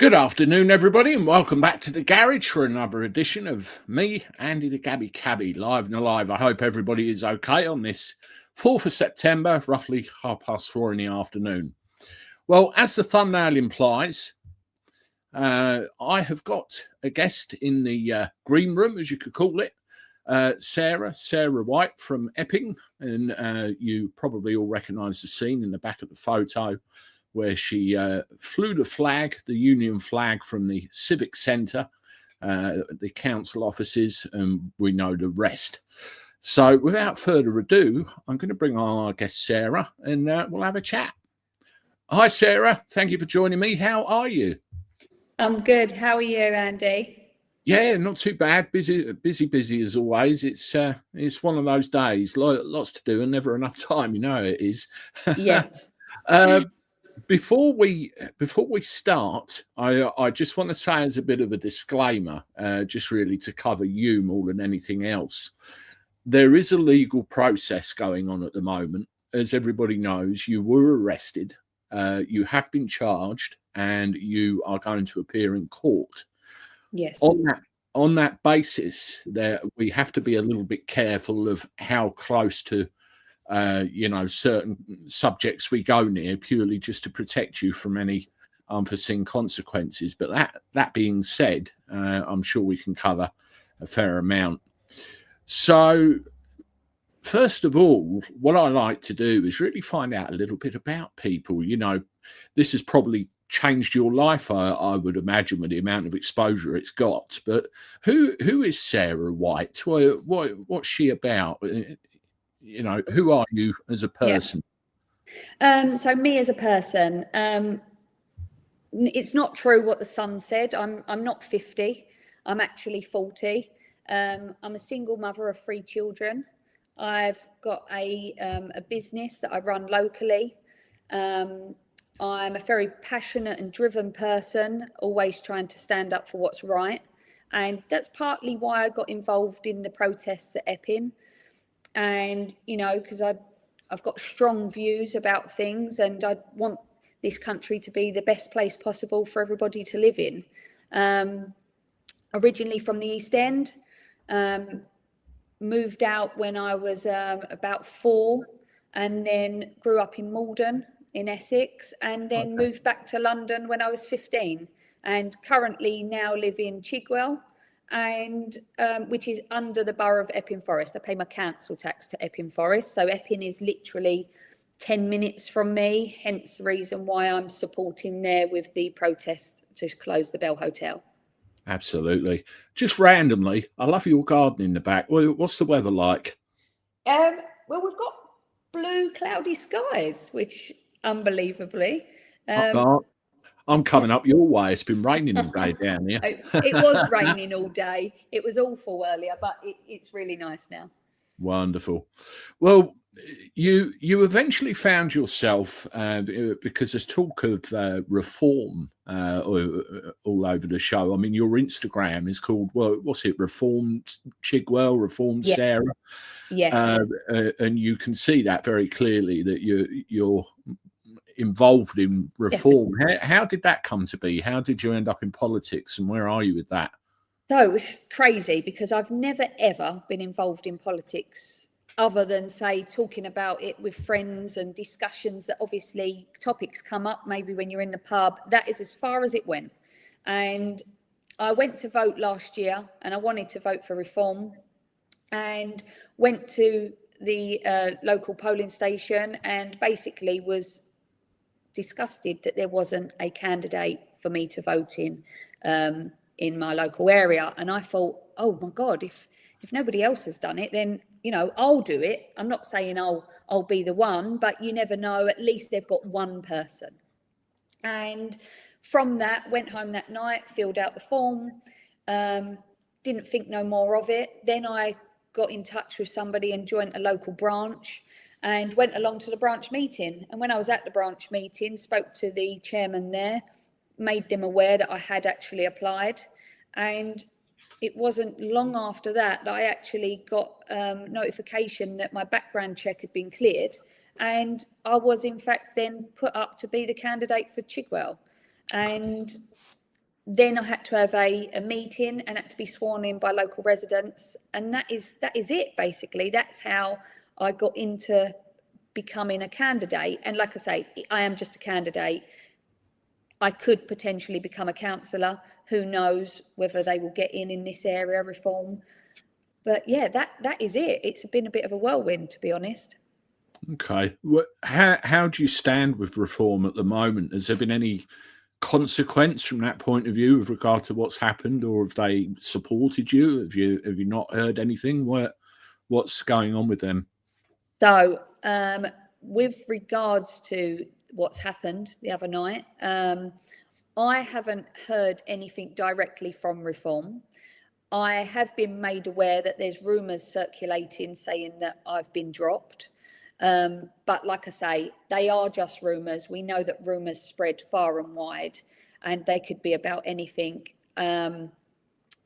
Good afternoon, everybody, and welcome back to the garage for another edition of me, Andy the Gabby Cabby, live and alive. I hope everybody is okay on this 4th of September, roughly 4:30 in the afternoon. Well, as the thumbnail implies, I have got a guest in the green room, as you could call it, Sarah White from Epping, and you probably all recognise the scene in the back of the photo where she flew the flag, the Union flag, from the Civic Centre, the council offices, and we know the rest. So without further ado, I'm going to bring on our guest Sarah, and we'll have a chat. Hi, Sarah. Thank you for joining me. How are you? I'm good. How are you, Andy? Yeah, not too bad. Busy as always. It's one of those days, lots to do and never enough time. You know it is. Yes. Before we start, I just want to say as a bit of a disclaimer, just really to cover you more than anything else, there is a legal process going on at the moment. As everybody knows, you were arrested, you have been charged, and you are going to appear in court. Yes. On that basis, we have to be a little bit careful of how close to certain subjects we go near, purely just to protect you from any unforeseen consequences. But that being said, I'm sure we can cover a fair amount. So first of all, what I like to do is really find out a little bit about people. You know, this has probably changed your life, I would imagine, with the amount of exposure it's got. But who is Sarah White? What's she about? You know, who are you as a person? Yeah. So me as a person, it's not true what the Sun said. I'm not 50. I'm actually 40. I'm a single mother of 3 children. I've got a business that I run locally. I'm a very passionate and driven person, always trying to stand up for what's right. And that's partly why I got involved in the protests at Epping. And, you know, because I've got strong views about things, and I want this country to be the best place possible for everybody to live in. Originally from the East End, moved out when I was about 4, and then grew up in Malden in Essex, and then moved back to London when I was 15, and currently now live in Chigwell, and which is under the borough of Epping Forest. I pay my council tax to Epping Forest, so Epping is literally 10 minutes from me, hence the reason why I'm supporting there with the protest to close the Bell Hotel. Absolutely. Just randomly, I love your garden in the back. What's the weather like? Well, we've got blue cloudy skies, which unbelievably I'm coming up your way. It's been raining all day down here. It was raining all day. It was awful earlier, but it's really nice now. Wonderful. Well, you eventually found yourself, because there's talk of reform all over the show. I mean, your Instagram is called, well, what's it? Reform Chigwell, Reform Sarah. Yes. And you can see that very clearly that you're involved in reform. How did that come to be? How did you end up in politics, and where are you with that? So it's crazy, because I've never ever been involved in politics other than, say, talking about it with friends and discussions that obviously topics come up maybe when you're in the pub. That is as far as it went. And I went to vote last year, and I wanted to vote for reform, and went to the local polling station and basically was disgusted that there wasn't a candidate for me to vote in my local area. And I thought, oh my God, if nobody else has done it, then, you know, I'll do it. I'm not saying I'll be the one, but you never know. At least they've got one person. And from that, went home that night, filled out the form, didn't think no more of it. Then I got in touch with somebody and joined a local branch, and went along to the branch meeting. And when I was at the branch meeting, spoke to the chairman there, made them aware that I had actually applied. And it wasn't long after that I actually got notification that my background check had been cleared. And I was, in fact, then put up to be the candidate for Chigwell. And Then I had to have a meeting and had to be sworn in by local residents. And that is it, basically. That's how I got into becoming a candidate. And like I say, I am just a candidate. I could potentially become a councillor. Who knows whether they will get in this area reform. But yeah, that is it. It's been a bit of a whirlwind, to be honest. Okay. How do you stand with reform at the moment? Has there been any consequence from that point of view with regard to what's happened, or have they supported you? Have you not heard anything? What's going on with them? So, with regards to what's happened the other night, I haven't heard anything directly from reform. I have been made aware that there's rumours circulating saying that I've been dropped. But like I say, they are just rumours. We know that rumours spread far and wide, and they could be about anything. Elon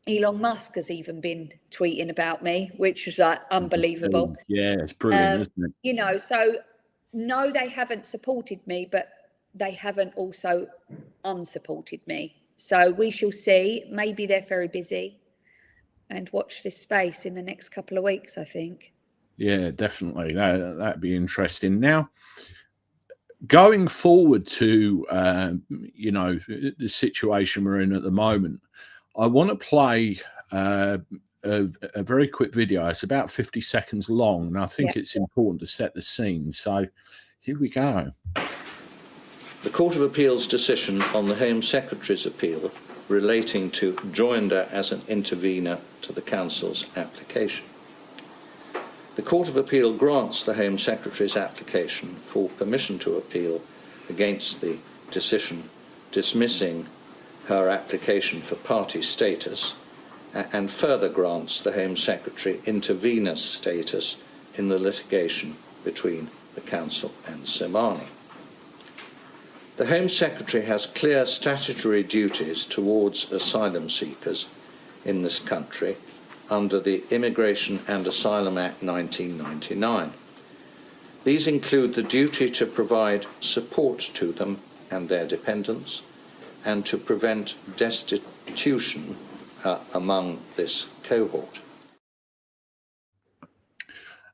Musk has even been tweeting about me, which was like unbelievable. Yeah, it's brilliant, isn't it? You know, so no, they haven't supported me, but they haven't also unsupported me. So we shall see. Maybe they're very busy, and watch this space in the next couple of weeks, I think. Yeah, definitely. That'd be interesting. Now, going forward to the situation we're in at the moment, I want to play a very quick video. It's about 50 seconds long, and I think it's important to set the scene. So here we go. The Court of Appeal's decision on the Home Secretary's appeal relating to joinder as an intervener to the Council's application. The Court of Appeal grants the Home Secretary's application for permission to appeal against the decision dismissing her application for party status, and further grants the Home Secretary intervener status in the litigation between the Council and Somani. The Home Secretary has clear statutory duties towards asylum seekers in this country under the Immigration and Asylum Act 1999. These include the duty to provide support to them and their dependents, and to prevent destitution among this cohort.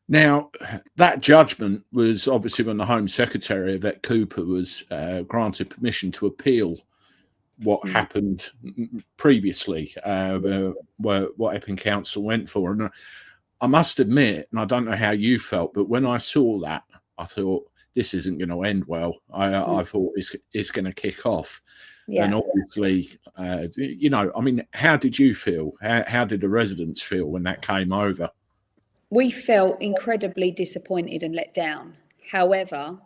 Now, that judgment was obviously when the Home Secretary, Yvette Cooper, was granted permission to appeal what happened previously, what Epping Council went for. And I must admit, and I don't know how you felt, but when I saw that, I thought, this isn't going to end well. I thought it's going to kick off. Yeah. And obviously, I mean, how did you feel? How did the residents feel when that came over? We felt incredibly disappointed and let down. However,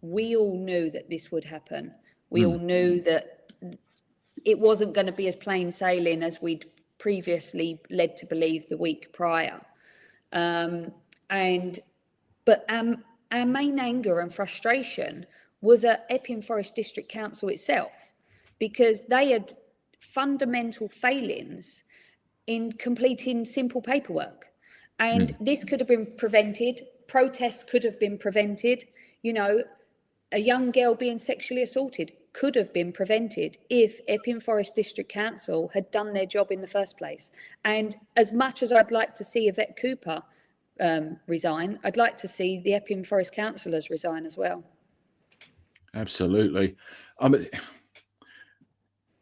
we all knew that this would happen. We all knew that it wasn't going to be as plain sailing as we'd previously led to believe the week prior. But our main anger and frustration was at Epping Forest District Council itself, because they had fundamental failings in completing simple paperwork. And this could have been prevented. Protests could have been prevented. You know, a young girl being sexually assaulted could have been prevented if Epping Forest District Council had done their job in the first place. And as much as I'd like to see Yvette Cooper resign, I'd like to see the Epping Forest councillors resign as well. Absolutely.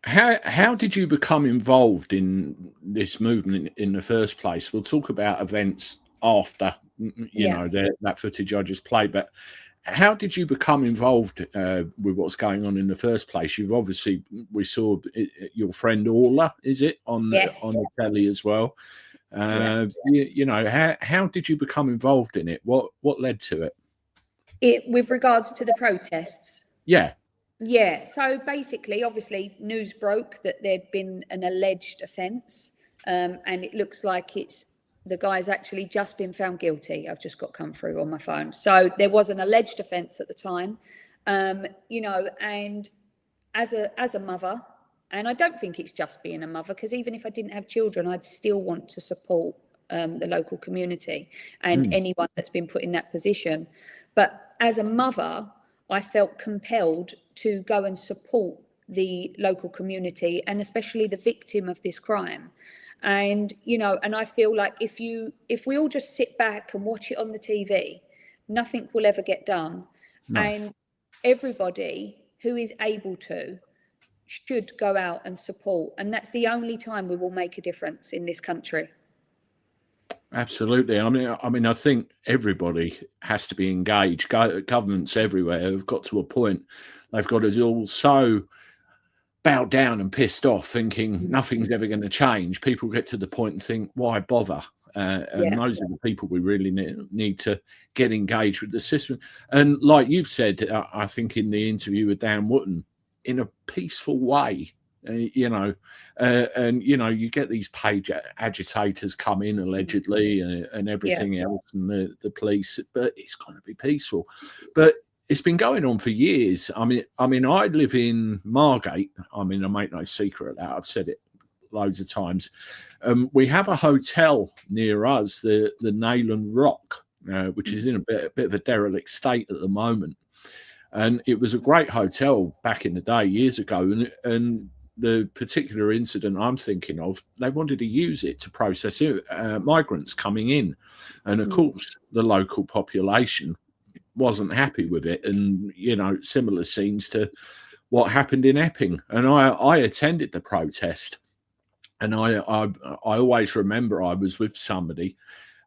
How did you become involved in this movement in the first place? We'll talk about events after, that footage I just played, but how did you become involved with what's going on in the first place? We saw your friend Orla, is it, on the telly as well? How did you become involved in it? What led to it? With regards to the protests? Yeah, so basically, obviously, news broke that there'd been an alleged offence, and it looks like the guy's actually just been found guilty. I've just got come through on my phone. So there was an alleged offence at the time, and as a mother, and I don't think it's just being a mother, because even if I didn't have children, I'd still want to support the local community and anyone that's been put in that position. But as a mother, I felt compelled to go and support the local community, and especially the victim of this crime. And, you know, and I feel like if we all just sit back and watch it on the TV, nothing will ever get done. No. And everybody who is able to should go out and support. And that's the only time we will make a difference in this country. Absolutely. I mean, I think everybody has to be engaged. Governments everywhere have got to a point. They've got us all so bowed down and pissed off, thinking nothing's ever going to change. People get to the point and think, why bother? And those are the people we really need to get engaged with the system. And like you've said, I think in the interview with Dan Wootton, in a peaceful way. You know, and you know, you get these page agitators come in allegedly and everything else, and the police, but it's got to be peaceful. But it's been going on for years. I mean, I live in Margate. I mean, I make no secret of that. I've said it loads of times. We have a hotel near us, the Nayland Rock, which is in a bit of a derelict state at the moment. And it was a great hotel back in the day, years ago, and the particular incident I'm thinking of, they wanted to use it to process migrants coming in. And of course, the local population wasn't happy with it. And, you know, similar scenes to what happened in Epping. And I attended the protest. And I always remember I was with somebody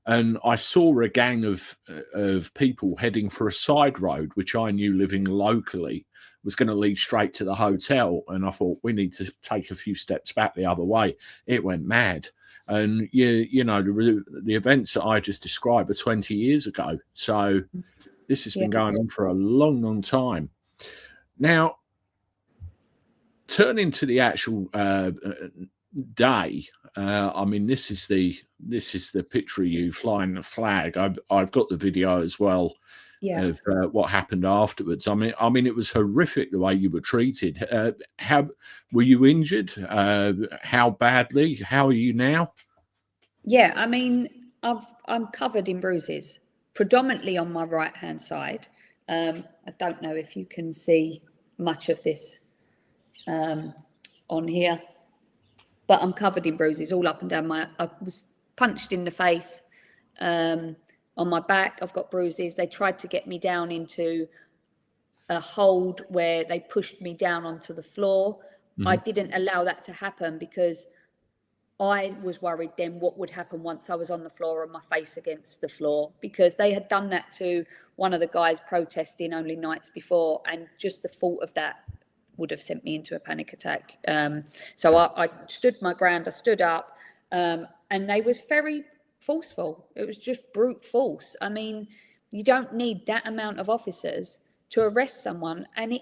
and I saw a gang of people heading for a side road, which I knew, living locally, was going to lead straight to the hotel. And I thought, we need to take a few steps back the other way. It went mad. And, you know, the events that I just described are 20 years ago. So this has been going on for a long, long time. Now, turning to the actual day, I mean, this is the picture of you flying the flag. I've got the video as well of what happened afterwards. I mean, it was horrific the way you were treated. How were you injured? How badly? How are you now? Yeah, I mean, I'm covered in bruises, predominantly on my right hand side. I don't know if you can see much of this on here, but I'm covered in bruises all up and down I was punched in the face. On my back, I've got bruises. They tried to get me down into a hold where they pushed me down onto the floor. I didn't allow that to happen because I was worried then what would happen once I was on the floor and my face against the floor, because they had done that to one of the guys protesting only nights before, and just the thought of that would have sent me into a panic attack. So I stood my ground, I stood up, and they was very forceful. It was just brute force. I mean, you don't need that amount of officers to arrest someone, and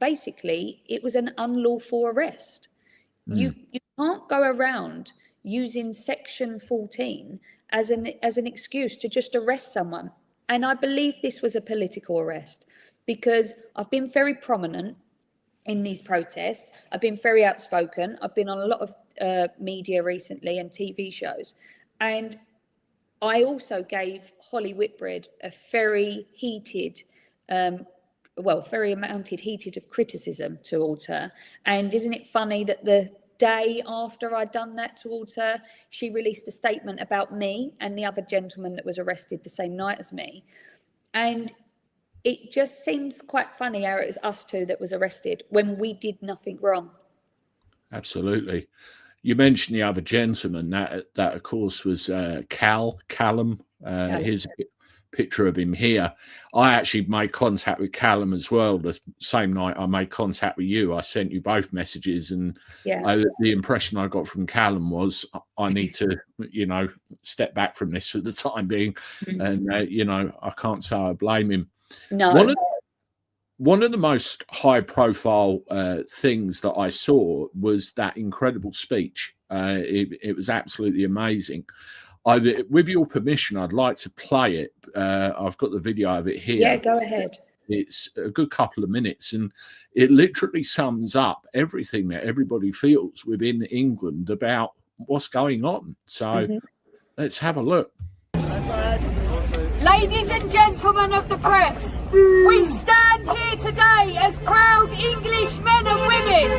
it was an unlawful arrest. You can't go around using Section 14 as an excuse to just arrest someone. And I believe this was a political arrest, because I've been very prominent in these protests. I've been very outspoken. I've been on a lot of media recently and TV shows, and I also gave Holly Whitbread a very heated, very amounted heated of criticism towards her. And isn't it funny that the day after I'd done that towards her, she released a statement about me and the other gentleman that was arrested the same night as me. And it just seems quite funny how it was us two that was arrested when we did nothing wrong. Absolutely. You mentioned the other gentleman. That of course was Callum. Here's a picture of him here. I actually made contact with Callum as well. The same night I made contact with you, I sent you both messages, and the impression I got from Callum was I need to, you know, step back from this for the time being. And you know, I can't say I blame him. No. One of the most high-profile things that I saw was that incredible speech. It was absolutely amazing. With your permission, I'd like to play it. I've got the video of it here. Yeah, go ahead. It's a good couple of minutes, and it literally sums up everything that everybody feels within England about what's going on. So let's have a look. Ladies and gentlemen of the press, we stand stand here today as proud English men and women,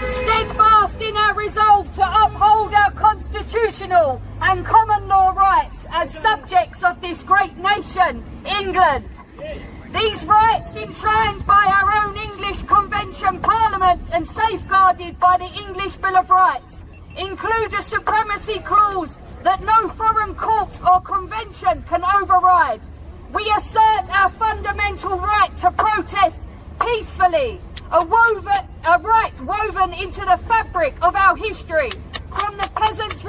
steadfast in our resolve to uphold our constitutional and common law rights as subjects of this great nation, England. These rights, enshrined by our own English Convention Parliament and safeguarded by the English Bill of Rights, include a supremacy clause that no foreign court or convention can override. We assert our fundamental right to protest peacefully, a right woven into the fabric of our history, from the peasants'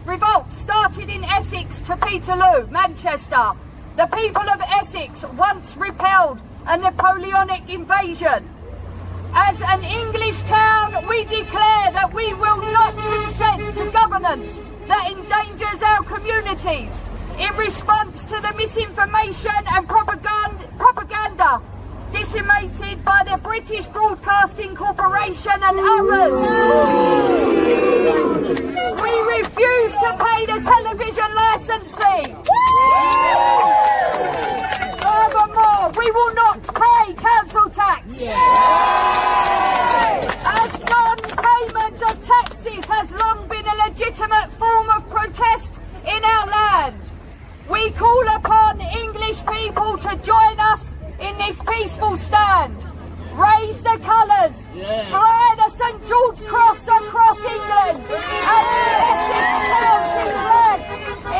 revolt started in Essex to Peterloo, Manchester. The people of Essex once repelled a Napoleonic invasion. As an English town, we declare that we will not consent to governance that endangers our communities in response to the misinformation and propaganda disseminated by the British Broadcasting Corporation and others. We refuse to pay the television licence fee. Furthermore, we will not pay council tax. As non-payment of taxes has long been a legitimate form of protest in our land, we call upon English people to join us in this peaceful stand. Raise the colours, fly the St George Cross across England, and the Essex County flag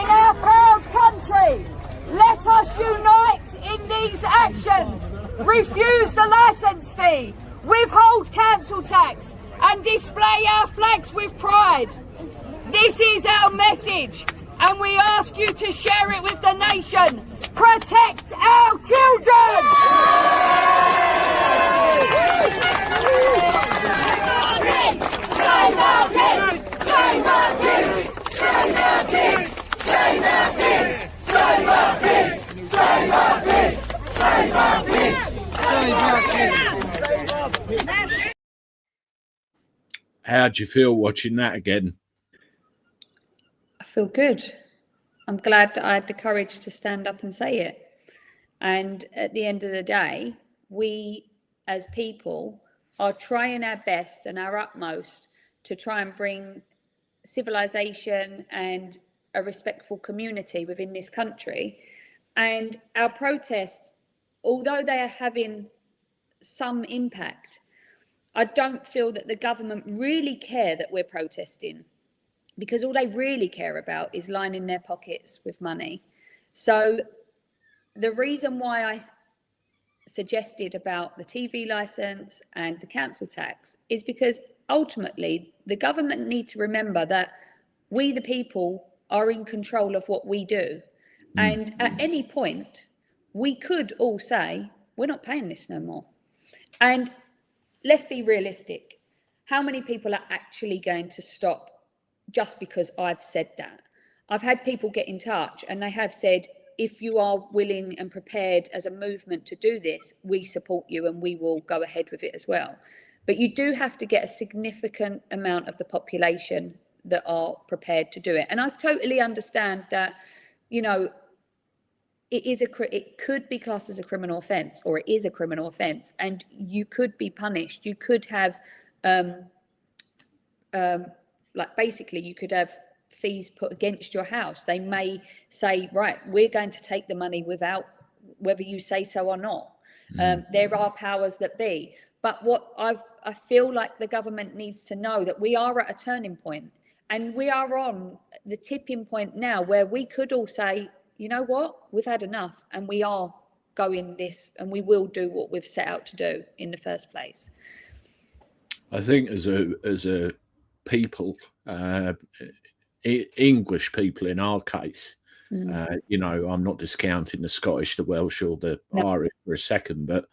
in our proud country. Let us unite in these actions, refuse the licence fee, withhold council tax, and display our flags with pride. This is our message, and we ask you to share it with the nation. Protect our children! Save our kids! Save our kids! Save our kids! Save our kids! Save our kids! Save our kids! Save our kids! Save our kids! How'd you feel watching that again? I feel good. I'm glad that I had the courage to stand up and say it. And at the end of the day, we as people are trying our best and our utmost to try and bring civilization and a respectful community within this country. And our protests, although they are having some impact, I don't feel that the government really care that we're protesting, because all they really care about is lining their pockets with money. So the reason why I suggested about the TV licence and the council tax is because ultimately the government need to remember that we, the people, are in control of what we do. And at any point, we could all say, we're not paying this no more. And let's be realistic. How many people are actually going to stop just because I've said that? I've had people get in touch and they have said, if you are willing and prepared as a movement to do this, we support you and we will go ahead with it as well. But you do have to get a significant amount of the population that are prepared to do it. And I totally understand that, you know, it could be classed as a criminal offence, or it is a criminal offence, and you could be punished. You could have basically you could have fees put against your house. They may say, right, we're going to take the money without whether you say so or not. There are powers that be. But what I feel like the government needs to know that we are at a turning point, and we are on the tipping point now where we could all say, you know what, we've had enough, and we are going this, and we will do what we've set out to do in the first place. I think as a people, English people in our case, you know, I'm not discounting the Scottish, the Welsh, or the Irish for a second, but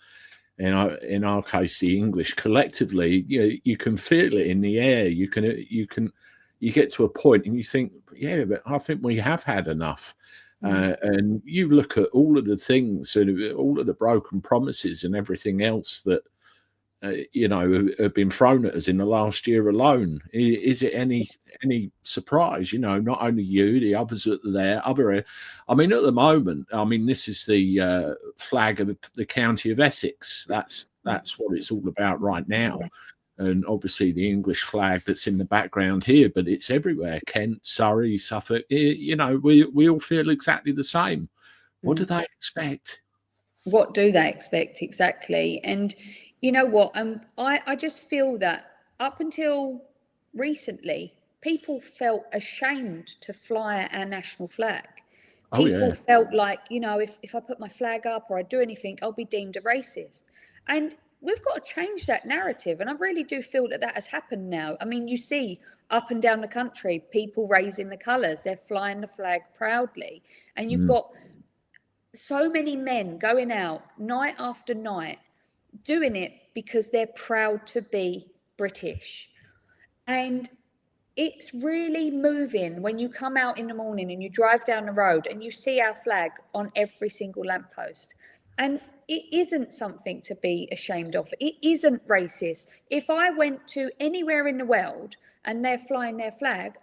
in our case, the English collectively, you can feel it in the air. You get to a point and you think, yeah, but I think we have had enough. And you look at all of the things and all of the broken promises and everything else that have been thrown at us in the last year alone. Is it any surprise? Not only you, the others that are there. I mean, at the moment, this is the flag of the county of Essex. That's what it's all about right now. And obviously the English flag that's in the background here, but it's everywhere. Kent, Surrey, Suffolk. We all feel exactly the same. What do they expect? What do they expect exactly? And you know what? I just feel that up until recently, people felt ashamed to fly our national flag. People felt like, if I put my flag up or I do anything, I'll be deemed a racist. And we've got to change that narrative. And I really do feel that has happened now. I mean, you see up and down the country, people raising the colours, they're flying the flag proudly. And you've got so many men going out night after night doing it because they're proud to be British. And it's really moving when you come out in the morning and you drive down the road and you see our flag on every single lamppost. And it isn't something to be ashamed of. It isn't racist. If I went to anywhere in the world and they're flying their flag,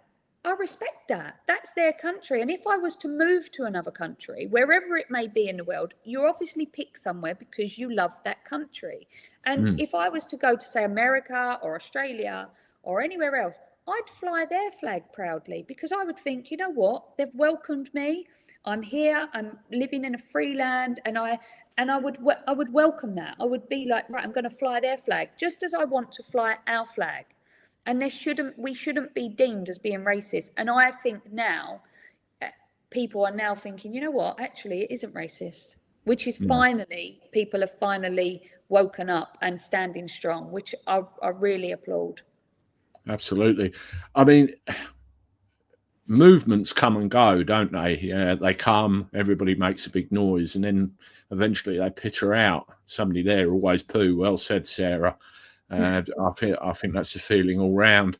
I respect that. That's their country. And if I was to move to another country, wherever it may be in the world, you obviously pick somewhere because you love that country. And if I was to go to, say, America or Australia or anywhere else, I'd fly their flag proudly because I would think, you know what, they've welcomed me. I'm here. I'm living in a free land, and I would welcome that. I would be like, right, I'm going to fly their flag, just as I want to fly our flag. And we shouldn't be deemed as being racist. And I think now people are now thinking, you know what, actually it isn't racist, which is people have finally woken up and standing strong, which I really applaud. Absolutely. I mean, movements come and go, don't they? Yeah, they come, everybody makes a big noise, and then eventually they peter out. Somebody there always poo. Well said, Sarah. I think that's the feeling all round.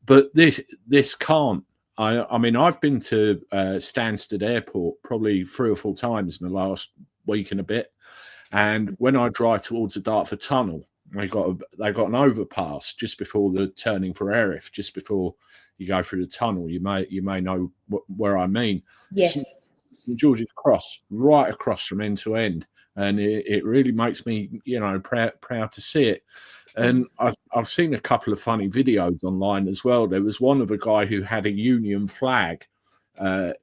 But this can't. I mean, I've been to Stansted Airport probably 3 or 4 times in the last week and a bit. And when I drive towards the Dartford Tunnel, they got an overpass just before the turning for Erith, just before you go through the tunnel. You may know where I mean. Yes. St George's Cross, right across from end to end, and it really makes me, proud to see it. And I've seen a couple of funny videos online as well. There was one of a guy who had a Union flag on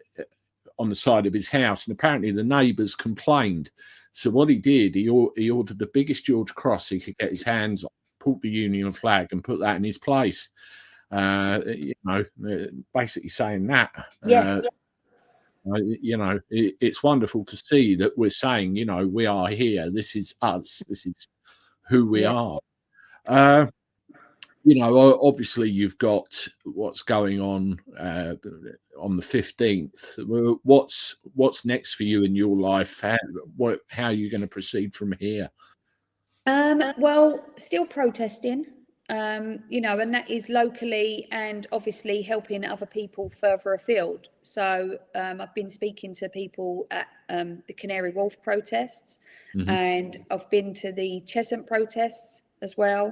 the side of his house, and apparently the neighbours complained. So what he did, he ordered the biggest George Cross he could get his hands on, pulled the Union flag and put that in his place. Basically saying that. It's wonderful to see that we're saying, we are here. This is us. This is who we are. Obviously you've got what's going on the 15th. What's next for you in your life? How are you going to proceed from here? Well, still protesting, and that is locally and obviously helping other people further afield. So I've been speaking to people at the Canary Wharf protests, and I've been to the Cheshunt protests as well,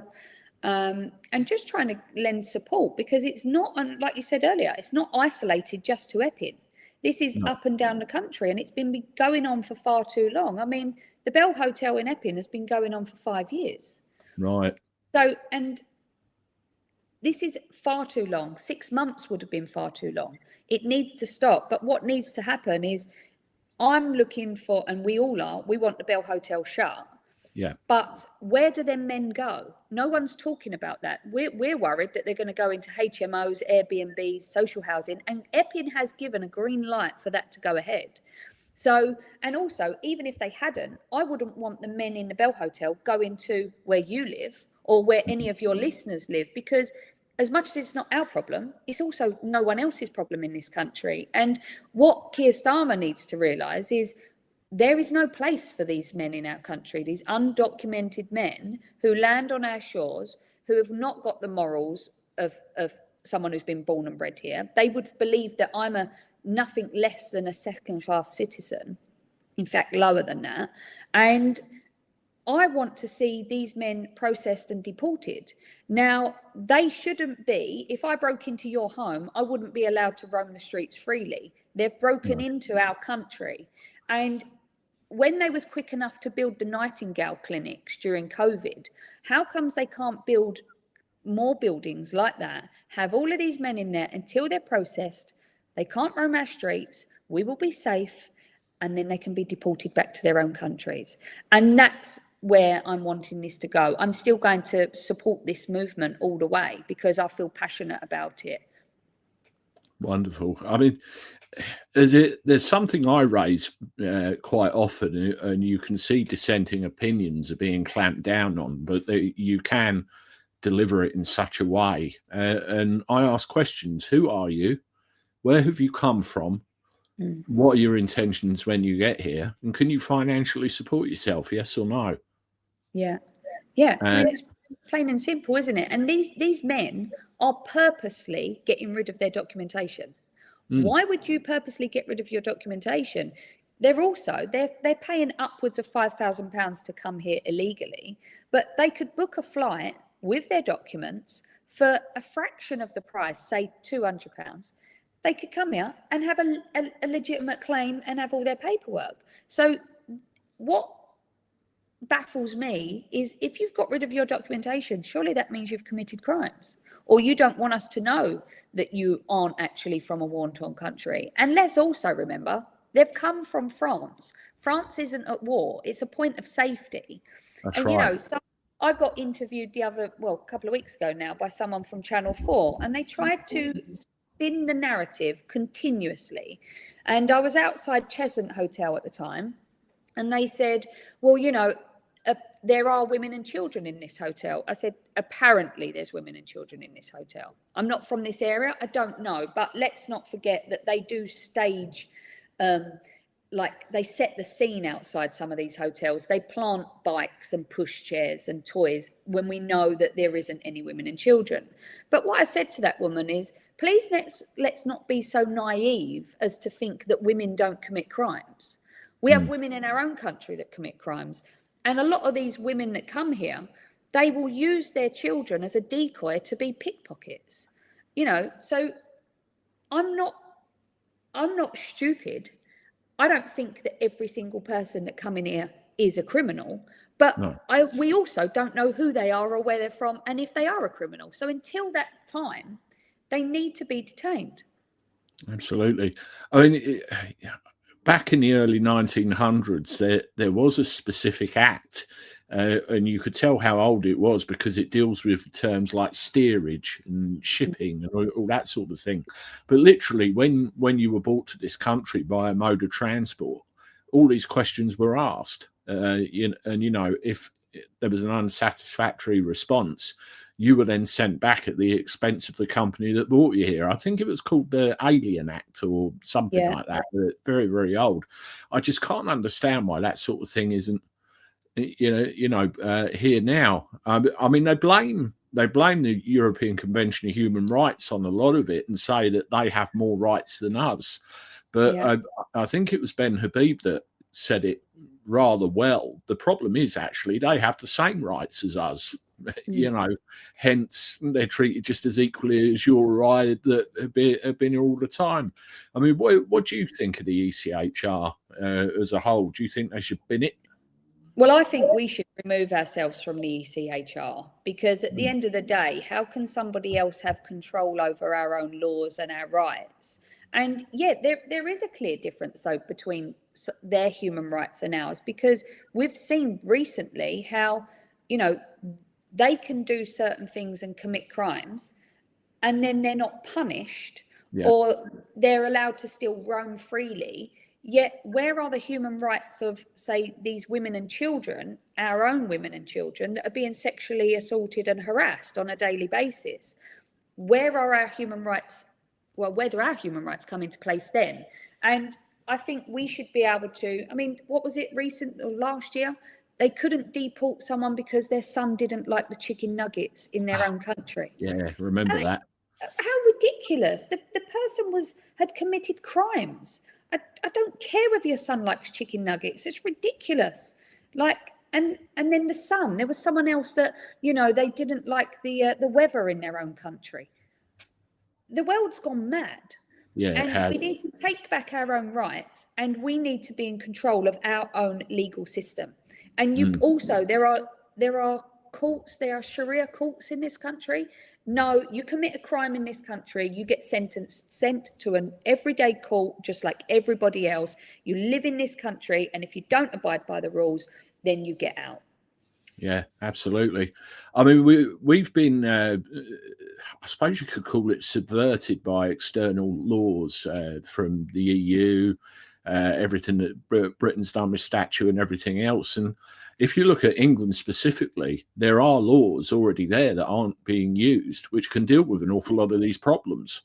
and just trying to lend support, because it's not, like you said earlier, it's not isolated just to Epping. This is up and down the country, and it's been going on for far too long. I mean, the Bell Hotel in Epping has been going on for 5 years. Right. So, and this is far too long. 6 months would have been far too long. It needs to stop. But what needs to happen is, I'm looking for, and we all are, we want the Bell Hotel shut. Yeah. But where do them men go? No one's talking about that. We're worried that they're going to go into HMOs, Airbnbs, social housing, and Epping has given a green light for that to go ahead. So, and also, even if they hadn't, I wouldn't want the men in the Bell Hotel going to where you live or where any of your listeners live, because as much as it's not our problem, it's also no one else's problem in this country. And what Keir Starmer needs to realise is, there is no place for these men in our country, these undocumented men who land on our shores, who have not got the morals of someone who's been born and bred here. They would believe that I'm nothing less than a second-class citizen, in fact, lower than that. And I want to see these men processed and deported. Now, they shouldn't be, if I broke into your home, I wouldn't be allowed to roam the streets freely. They've broken into our country. And when they was quick enough to build the Nightingale clinics during COVID, how comes they can't build more buildings like that, have all of these men in there until they're processed, they can't roam our streets, we will be safe, and then they can be deported back to their own countries. And that's where I'm wanting this to go. I'm still going to support this movement all the way because I feel passionate about it. Wonderful. I mean, there's something I raise quite often, and you can see dissenting opinions are being clamped down on, but you can deliver it in such a way. And I ask questions. Who are you? Where have you come from? What are your intentions when you get here? And can you financially support yourself? Yes or no? Yeah. I mean, it's plain and simple, isn't it? And these men are purposely getting rid of their documentation. Why would you purposely get rid of your documentation? They're paying upwards of £5,000 to come here illegally, but they could book a flight with their documents for a fraction of the price, say £200. They could come here and have a legitimate claim and have all their paperwork. So what baffles me is if you've got rid of your documentation, surely that means you've committed crimes, or you don't want us to know that you aren't actually from a war-torn country. And let's also remember, they've come from France. France isn't at war. It's a point of safety. That's and, right. You know, so I got interviewed a couple of weeks ago now by someone from Channel 4, and they tried to spin the narrative continuously. And I was outside Cheshunt Hotel at the time, and they said, well, you know, there are women and children in this hotel. I said, apparently there's women and children in this hotel. I'm not from this area. I don't know. But let's not forget that they do stage, like they set the scene outside some of these hotels. They plant bikes and push chairs and toys when we know that there isn't any women and children. But what I said to that woman is, please let's not be so naive as to think that women don't commit crimes. We have women in our own country that commit crimes. And a lot of these women that come here, they will use their children as a decoy to be pickpockets. You know, so I'm not stupid. I don't think that every single person that come in here is a criminal, but no. We also don't know who they are or where they're from and if they are a criminal. So until that time, they need to be detained. Absolutely. I mean, back in the early 1900s, there was a specific act, and you could tell how old it was because it deals with terms like steerage and shipping and all that sort of thing. But literally, when you were brought to this country by a mode of transport, all these questions were asked. And, you know, if there was an unsatisfactory response, you were then sent back at the expense of the company that brought you here. I think it was called the Alien Act or something like that. Very, very old. I just can't understand why that sort of thing isn't, here now. I mean, they blame the European Convention of Human Rights on a lot of it and say that they have more rights than us. But I think it was Ben Habib that said it rather well. The problem is actually they have the same rights as us. You know, hence they're treated just as equally as you or I that have been here all the time. I mean, what do you think of the ECHR as a whole? Do you think they should bin it? Well, I think we should remove ourselves from the ECHR because at the end of the day, how can somebody else have control over our own laws and our rights? And there is a clear difference though between their human rights and ours, because we've seen recently how, you know, they can do certain things and commit crimes and then they're not punished or they're allowed to still roam freely. Yet where are the human rights of, say, these women and children, our own women and children that are being sexually assaulted and harassed on a daily basis? Where are our human rights? Well, where do our human rights come into place then? And I think we should be able to, I mean, what was it last year? They couldn't deport someone because their son didn't like the chicken nuggets in their own country. Yeah, remember that. How ridiculous. The person had committed crimes. I don't care whether your son likes chicken nuggets. It's ridiculous. Like, And then the sun. There was someone else that, you know, they didn't like the weather in their own country. The world's gone mad. Yeah, And we need to take back our own rights, and we need to be in control of our own legal system. And you also, there are courts, there are Sharia courts in this country. No, you commit a crime in this country, you get sent to an everyday court just like everybody else. You live in this country, and if you don't abide by the rules, then you get out. Yeah, absolutely. I mean, we've been, I suppose you could call it, subverted by external laws from the EU, everything that Britain's done with statute and everything else. And if you look at England specifically, there are laws already there that aren't being used, which can deal with an awful lot of these problems.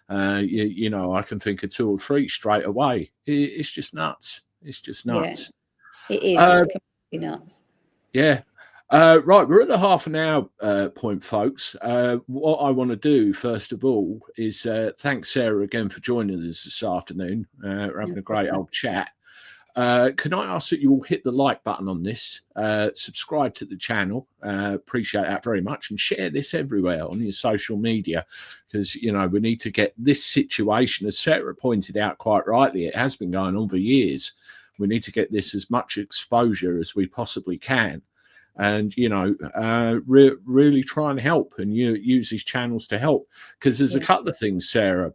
You know, I can think of 2 or 3 straight away. It's just nuts. It's just nuts. Yeah, it is. It's completely nuts. Yeah. Right, we're at the half an hour point, folks. What I want to do, first of all, is thank Sarah again for joining us this afternoon. We're having a great old chat. Can I ask that you all hit the like button on this, subscribe to the channel, appreciate that very much, and share this everywhere on your social media, because, you know, we need to get this situation, as Sarah pointed out quite rightly, it has been going on for years. We need to get this as much exposure as we possibly can. And, you know, really try and help and use these channels to help, because there's a couple of things, Sarah,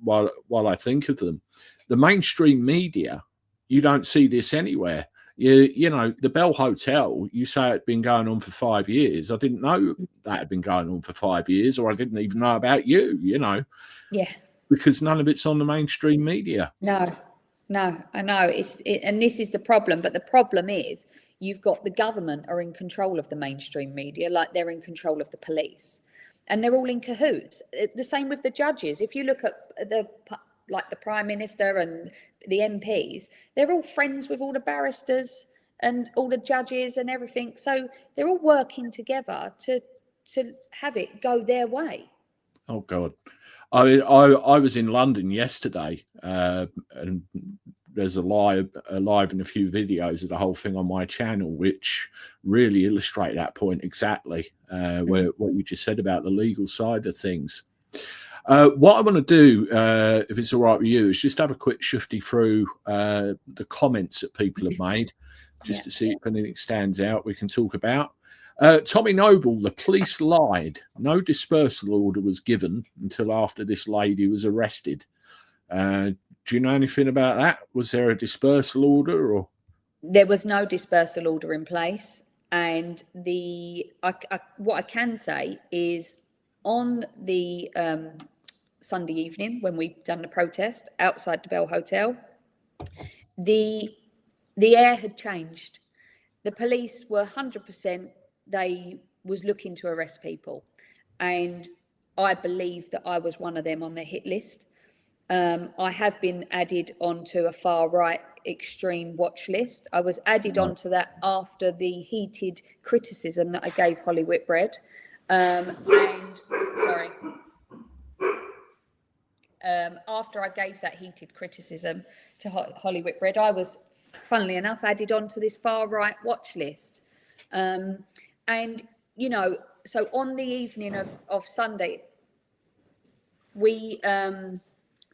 while I think of them. The mainstream media, you don't see this anywhere. You know, the Bell Hotel, you say it's been going on for 5 years. I didn't know that had been going on for 5 years, or I didn't even know about you, you know. Yeah. Because none of it's on the mainstream media. No, I know. And this is the problem. But the problem is, you've got the government are in control of the mainstream media, like they're in control of the police, and they're all in cahoots. The same with the judges. If you look at the Prime Minister and the MPs, they're all friends with all the barristers and all the judges and everything. So they're all working together to have it go their way. Oh God. I was in London yesterday, and there's a live and a few videos of the whole thing on my channel, which really illustrate that point exactly, what you just said about the legal side of things. What I want to do, if it's all right with you, is just have a quick shifty through the comments that people have made, just to see if anything stands out we can talk about. Tommy Noble, the police lied. No dispersal order was given until after this lady was arrested. Do you know anything about that? Was there a dispersal order, or? There was no dispersal order in place. And what I can say is, on the Sunday evening when we done the protest outside the Bell Hotel, the air had changed. The police were 100%. They was looking to arrest people, and I believe that I was one of them on the hit list. I have been added onto a far right extreme watch list. I was added onto that after the heated criticism that I gave Holly Whitbread. After I gave that heated criticism to Holly Whitbread, I was, funnily enough, added onto this far right watch list. And, you know, so on the evening of Sunday, we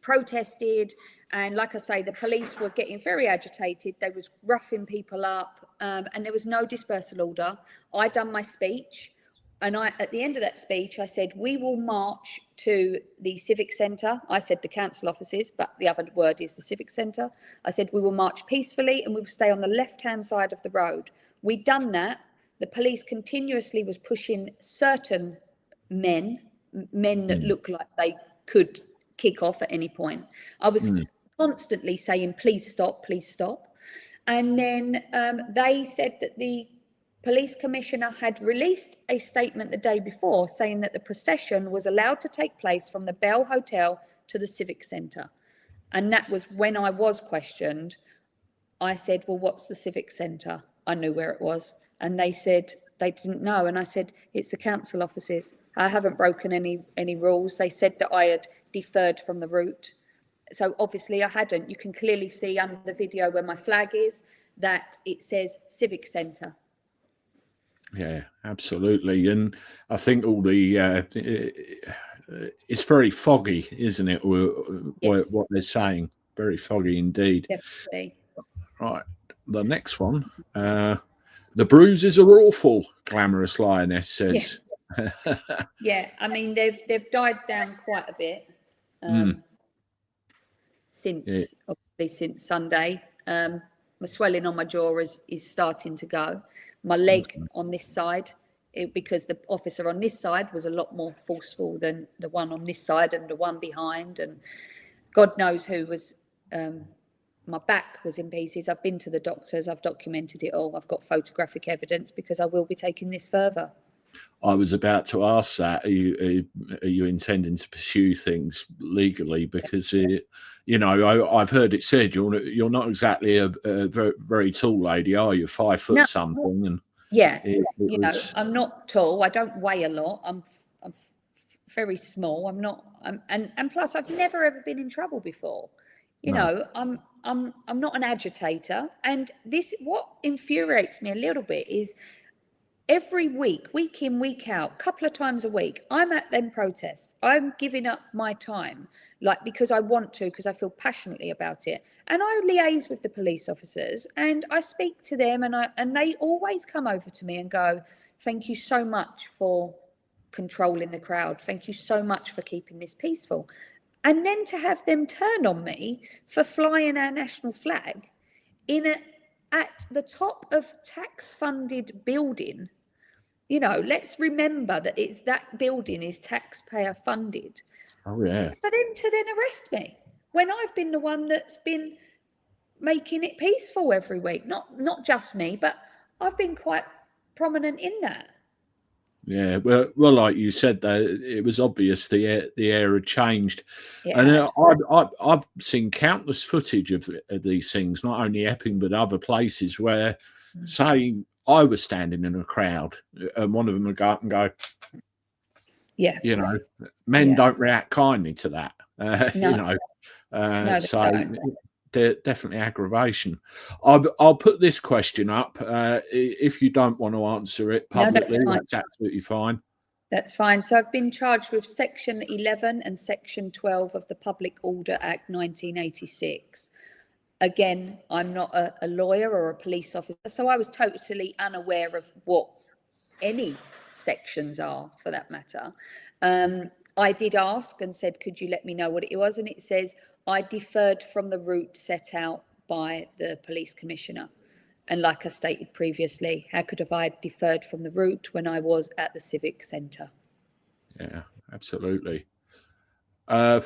protested, and like I say, the police were getting very agitated. They was roughing people up, and there was no dispersal order. I done my speech, and at the end of that speech, I said, we will march to the Civic Centre. I said the council offices, but the other word is the Civic Centre. I said, we will march peacefully, and we will stay on the left-hand side of the road. We'd done that. The police continuously was pushing certain men that looked like they could kick off at any point. I was constantly saying, please stop, please stop. And then they said that the police commissioner had released a statement the day before saying that the procession was allowed to take place from the Bell Hotel to the Civic Centre. And that was when I was questioned. I said, well, what's the Civic Centre? I knew where it was. And they said they didn't know. And I said, it's the council offices. I haven't broken any rules. They said that I had deferred from the route. So obviously I hadn't. You can clearly see under the video where my flag is. that it says Civic Centre. Yeah, absolutely. And I think all the it's very foggy, isn't it? Yes. What they're saying, very foggy indeed. Definitely. Right, the next one. The bruises are awful, Glamorous Lioness says. Yeah, I mean they've died down quite a bit since Sunday. My swelling on my jaw is starting to go. My leg on this side, because the officer on this side was a lot more forceful than the one on this side and the one behind, and God knows who was. My back was in pieces. I've been to the doctors. I've documented it all. I've got photographic evidence because I will be taking this further. I was about to ask that. Are you intending to pursue things legally? Because I've heard it said you're not exactly a very, very tall lady, are you? 5 foot something, and I'm not tall. I don't weigh a lot. I'm very small. I'm not. And plus, I've never ever been in trouble before. I'm not an agitator. And what infuriates me a little bit is, every week in, week out, couple of times a week, I'm at them protests. I'm giving up my time, because I want to, because I feel passionately about it. And I liaise with the police officers and I speak to them, and they always come over to me and go, thank you so much for controlling the crowd. Thank you so much for keeping this peaceful. And then to have them turn on me for flying our national flag at the top of tax-funded building. Let's remember that that building is taxpayer funded. Oh yeah. For them to then arrest me when I've been the one that's been making it peaceful every week. Not just me, but I've been quite prominent in that. Yeah, well, like you said, though, it was obvious the air had changed, and I've seen countless footage of these things, not only Epping but other places where, say, I was standing in a crowd and one of them would go up and go, men don't react kindly to that, No, so. Definitely aggravation. I'll put this question up. If you don't want to answer it publicly, that's absolutely fine. That's fine. So I've been charged with Section 11 and Section 12 of the Public Order Act 1986. Again, I'm not a lawyer or a police officer, so I was totally unaware of what any sections are, for that matter. I did ask and said, could you let me know what it was? And it says, I deferred from the route set out by the police commissioner. And like I stated previously, how could have I deferred from the route when I was at the Civic Centre? Yeah, absolutely. I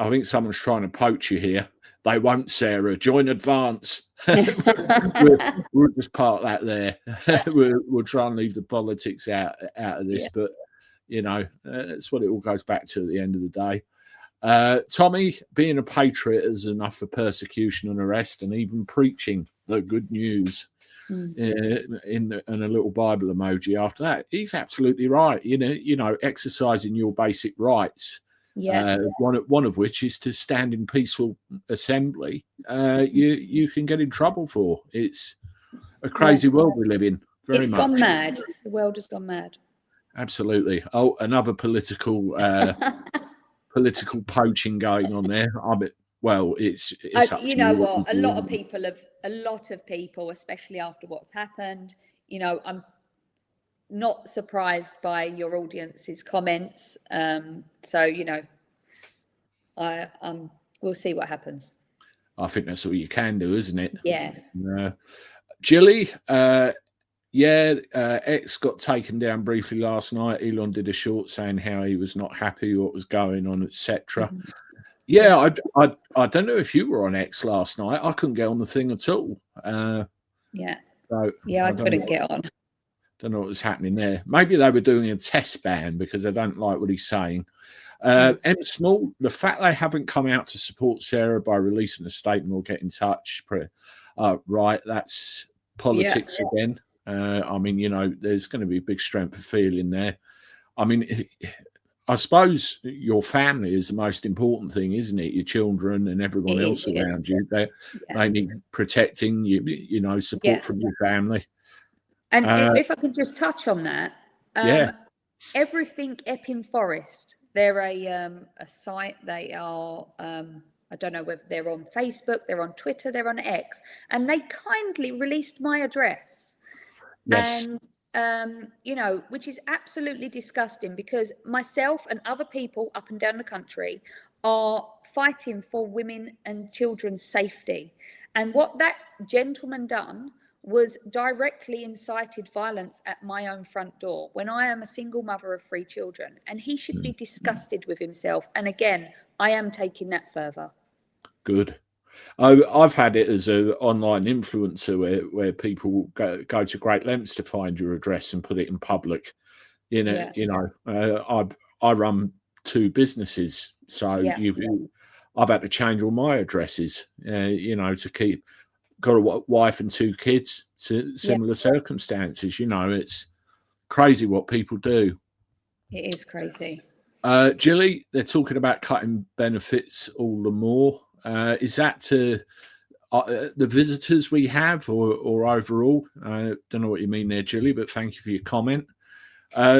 think someone's trying to poach you here. They won't, Sarah. Join Advance. we'll just park that there. we'll try and leave the politics out of this, but that's what it all goes back to at the end of the day. Tommy, being a patriot is enough for persecution and arrest, and even preaching the good news in a little Bible emoji after that. He's absolutely right. Exercising your basic rights. One of which is to stand in peaceful assembly. You can get in trouble for. It's a crazy world we live in. It's gone mad. The world has gone mad. Absolutely. Oh, another political poaching going on there. It's you know what? A lot of people, especially after what's happened, I'm not surprised by your audience's comments. We'll see what happens. I think that's all you can do, isn't it? Yeah. Jilly, X got taken down briefly last night. Elon did a short saying how he was not happy, what was going on, etc. Yeah, I don't know if you were on X last night. I couldn't get on the thing at all. I couldn't get on. Don't know what was happening there. Maybe they were doing a test ban because they don't like what he's saying. M Small, the fact they haven't come out to support Sarah by releasing a statement or get in touch, right, that's politics again. There's going to be a big strength of feeling there. I suppose your family is the most important thing, isn't it? Your children and everyone else around you. They need protecting, you know, support from your family. And if I could just touch on that, Everything Epping Forest, they're a site. They are, I don't know whether they're on Facebook, they're on Twitter, they're on X, and they kindly released my address. Yes. And, you know, which is absolutely disgusting, because myself and other people up and down the country are fighting for women and children's safety. And what that gentleman done was directly incited violence at my own front door when I am a single mother of 3 children, and he should be disgusted with himself. And again, I am taking that further. Good. I've had it as an online influencer where people go to great lengths to find your address and put it in public. You know, I run 2 businesses, so I've had to change all my addresses. You know, to keep. Got a wife and 2 kids. Similar circumstances. You know, it's crazy what people do. It is crazy. Gilly, they're talking about cutting benefits all the more. Is that to the visitors we have, or overall? I don't know what you mean there, Gilly, but thank you for your comment.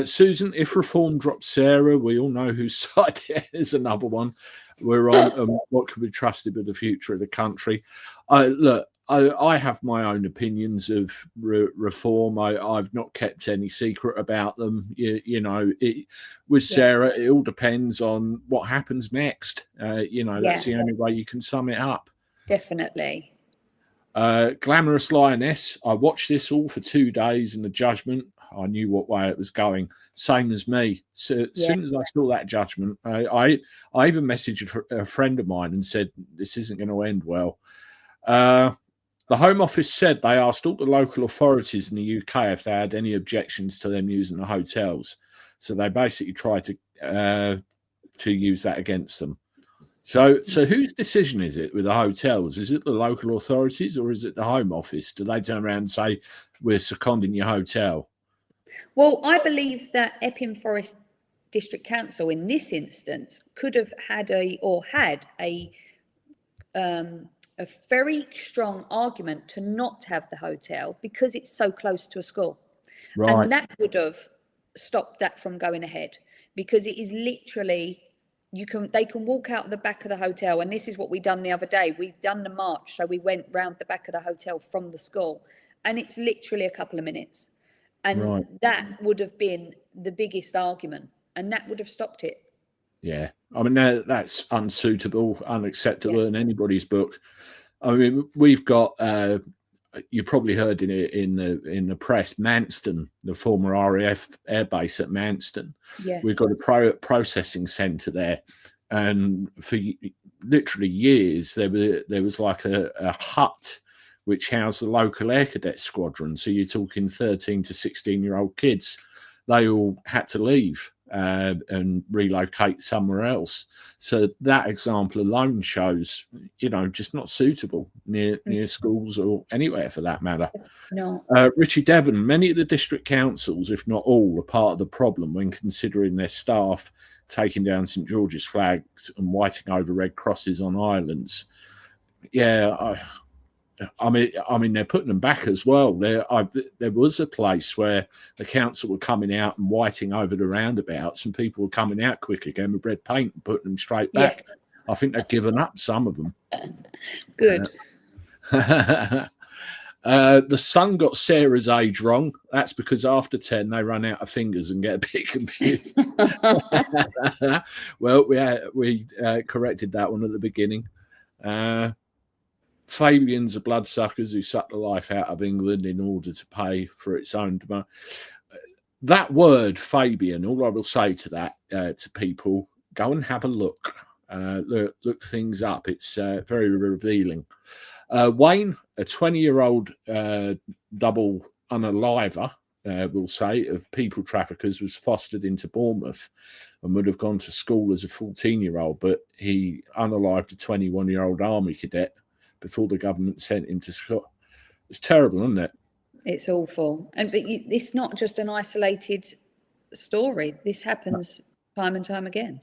Susan, if reform drops Sarah, we all know whose side it is. Another one we're on. What can be trusted with the future of the country? Look, I have my own opinions of reform. I've not kept any secret about them. You know, with Sarah, it all depends on what happens next. You know, that's the only way you can sum it up. Definitely. Glamorous Lioness, I watched this all for 2 days, and the judgment, I knew what way it was going. Same as me. So as soon as I saw that judgment, I even messaged a friend of mine and said, this isn't going to end well. The Home Office said they asked all the local authorities in the UK if they had any objections to them using the hotels. So they basically tried to use that against them. So whose decision is it with the hotels? Is it the local authorities, or is it the Home Office? Do they turn around and say, we're seconding your hotel? Well, I believe that Epping Forest District Council in this instance could have had a very strong argument to not have the hotel because it's so close to a school. Right. And that would have stopped that from going ahead, because it is literally, they can walk out the back of the hotel. And this is what we done the other day. We've done the march. So we went round the back of the hotel from the school, and it's literally a couple of minutes. And that would have been the biggest argument, and that would have stopped it. Yeah. I mean, that's unsuitable, unacceptable in anybody's book. I mean, we've got, you probably heard in the press, Manston, the former RAF airbase at Manston. Yes. We've got a processing centre there. And for literally years, there was like a hut which housed the local air cadet squadron. So you're talking 13 to 16-year-old kids. They all had to leave and relocate somewhere else. So that example alone shows, you know, just not suitable near schools or anywhere for that matter. No. Richie Devon, many of the district councils, if not all, are part of the problem when considering their staff taking down St George's flags and whiting over red crosses on islands. Yeah, I mean, they're putting them back as well. There was a place where the council were coming out and whiting over the roundabouts, and people were coming out quick again with red paint and putting them straight back. I think they've given up some of them. Good. The son got Sarah's age wrong. That's because after 10 they run out of fingers and get a bit confused. Well, we corrected that one at the beginning. Fabians are bloodsuckers who suck the life out of England in order to pay for its own demand. That word, Fabian, all I will say to that, to people, go and have a look. Look things up. It's very revealing. Wayne, a 20-year-old double unaliver, we'll say, of people traffickers, was fostered into Bournemouth and would have gone to school as a 14-year-old, but he unalived a 21-year-old army cadet before the government sent him to Scotland. It's terrible, isn't it? It's awful. But it's not just an isolated story. This happens time and time again.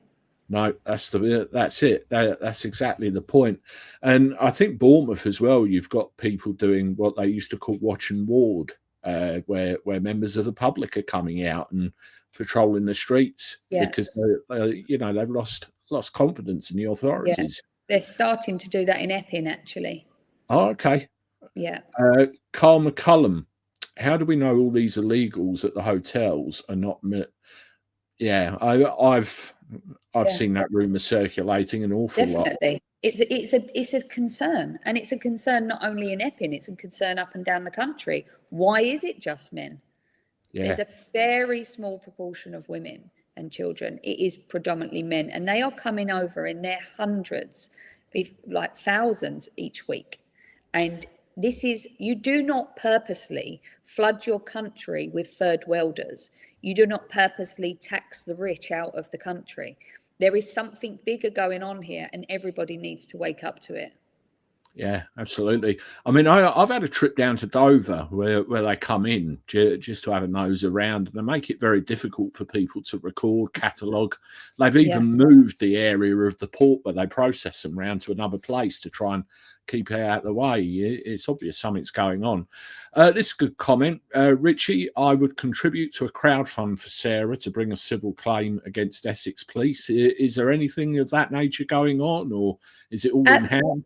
No, that's it. That's exactly the point. And I think Bournemouth as well, you've got people doing what they used to call watch and ward, where members of the public are coming out and patrolling the streets because they've lost confidence in the authorities. They're starting to do that in Epping, actually. Oh, okay. Yeah. Carl McCullum, how do we know all these illegals at the hotels are not? Yeah, I've seen that rumour circulating an awful lot. Definitely. It's a concern, and it's a concern not only in Epping, it's a concern up and down the country. Why is it just men? Yeah. There's a very small proportion of women and children. It is predominantly men, and they are coming over in their hundreds, if like thousands each week. And this is, you do not purposely flood your country with third worlders. You do not purposely tax the rich out of the country. There is something bigger going on here, and everybody needs to wake up to it. Yeah, absolutely. I mean, I've had a trip down to Dover where they come in just to have a nose around, and they make it very difficult for people to record, catalogue. They've even moved the area of the port where they process them round to another place to try and keep it out of the way. It's obvious something's going on. This is a good comment. Richie, I would contribute to a crowdfund for Sarah to bring a civil claim against Essex Police. Is there anything of that nature going on, or is it all in hand?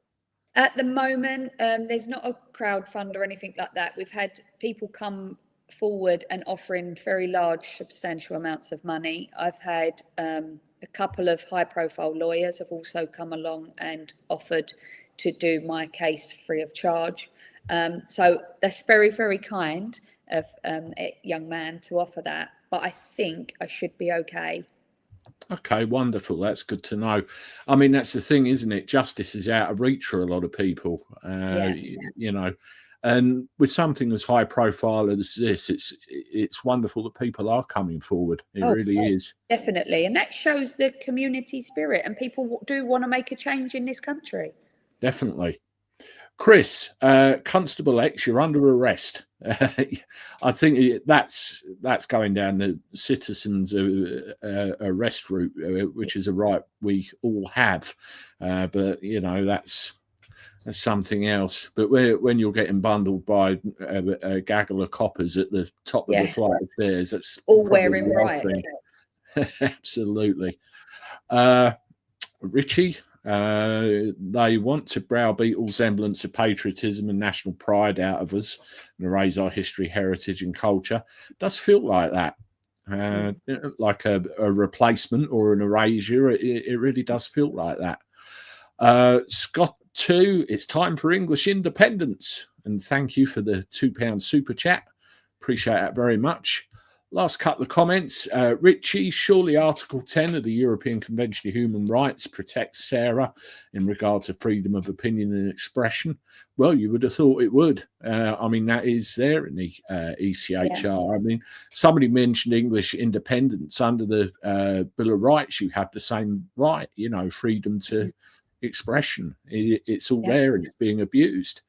At the moment, there's not a crowdfund or anything like that. We've had people come forward and offering very large, substantial amounts of money. I've had a couple of high-profile lawyers have also come along and offered to do my case free of charge. So that's very, very kind of a young man to offer that. But I think I should be okay. Okay, wonderful. That's good to know. I mean, that's the thing, isn't it? Justice is out of reach for a lot of people, you know. And with something as high profile as this, it's wonderful that people are coming forward. It really is. Definitely. And that shows the community spirit, and people do want to make a change in this country. Definitely. Chris, Constable X, you're under arrest. I think that's going down the citizens arrest route, which is a right we all have. But you know, that's something else. But when you're getting bundled by a gaggle of coppers at the top of the flight of stairs, that's all wearing right. Absolutely. Richie, they want to browbeat all semblance of patriotism and national pride out of us and erase our history, heritage and culture. It does feel like that, like a replacement or an erasure. It really does feel like that. Scott 2, it's time for English independence. And thank you for the £2 super chat. Appreciate that very much. Last couple of comments. Richie, surely Article 10 of the European Convention of Human Rights protects Sarah in regard to freedom of opinion and expression. Well, you would have thought it would. I mean, that is there in the ECHR. Yeah. I mean, somebody mentioned English independence. Under the Bill of Rights, you have the same right, you know, freedom to expression. It's all there and it's being abused.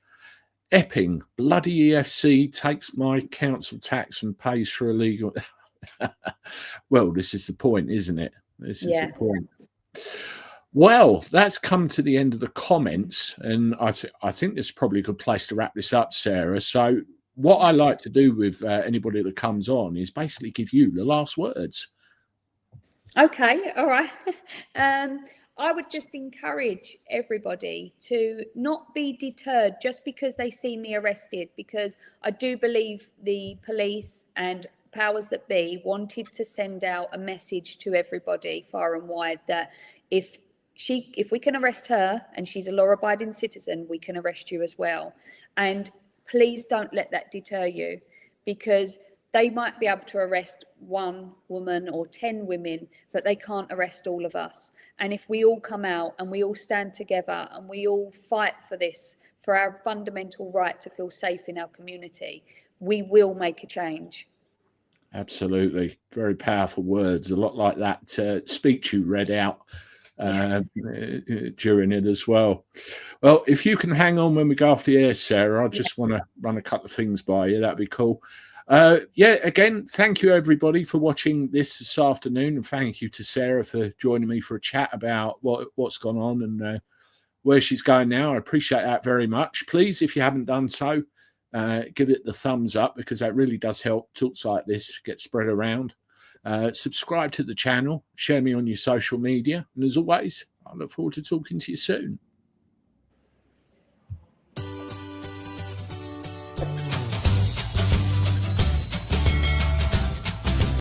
Epping, bloody EFC takes my council tax and pays for illegal. Well, this is the point, isn't it? This is the point. Well, that's come to the end of the comments, and I think this is probably a good place to wrap this up, Sarah. So what I like to do with anybody that comes on is basically give you the last words. Okay, all right. I would just encourage everybody to not be deterred just because they see me arrested, because I do believe the police and powers that be wanted to send out a message to everybody far and wide that if we can arrest her and she's a law-abiding citizen, we can arrest you as well. And please don't let that deter you, because they might be able to arrest one woman or 10 women, but they can't arrest all of us. And if we all come out and we all stand together and we all fight for this, for our fundamental right to feel safe in our community, we will make a change. Absolutely. Very powerful words. A lot like that speech you read out during it as well. Well, if you can hang on when we go off the air, Sarah, I just want to run a couple of things by you. That'd be cool. Yeah, again, thank you everybody for watching this afternoon, and thank you to Sarah for joining me for a chat about what's gone on and where she's going now. I appreciate that very much. Please, if you haven't done so, give it the thumbs up, because that really does help talks like this get spread around. Subscribe to the channel, share me on your social media, and as always, I look forward to talking to you soon.